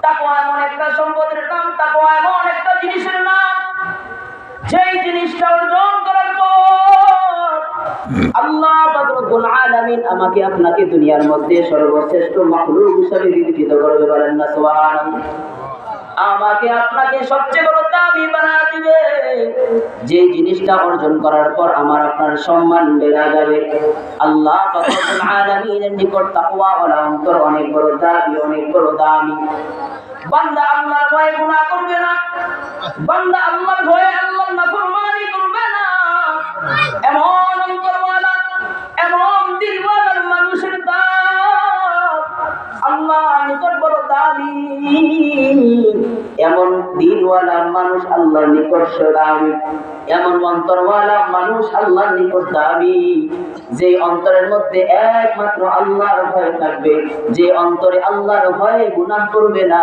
তাকওয়া এমন একটা সম্পদের নাম, তাকওয়া এমন একটা জিনিসের নাম, যেই জিনিসটা অর্জন করার পর আল্লাহ পাক রব্বুল আলামিন আমাকে আপনাকে দুনিয়ার মধ্যে সর্বশ্রেষ্ঠ মাখলুক হিসেবে বিবেচিত করবে। বলেন না সুবহানাল্লাহ। আমাকে আপনাকে সবচেয়ে বড় দামি বানিয়ে দিবে, যে জিনিসটা অর্জন করার পর আমার আপনার সম্মান বেড়ে যাবে। আল্লাহ পাক রব্বুল আলামিনের নিকট তাকওয়া ওয়ালা অন্তর অনেক বড় দাবি, অনেক বড় দামি। বান্দা আল্লাহর ভয়ে গুনাহ করবে না, বান্দা আল্লাহর ভয়ে আল্লাহর নাফরমানি করবে না। এমন অন্তরওয়ালা, এমন দিলওয়ালার মানুষের দাম আল্লাহর নিকট বড় দামি। এমন দিলওয়ালা মানুষ আল্লাহর নিকট দামি, এমন অন্তরওয়ালা মানুষ আল্লাহর নিকট দামি, যে অন্তরের মধ্যে একমাত্র আল্লাহর ভয় থাকবে, যে অন্তরে আল্লাহর ভয়ে গুনাহ করবে না।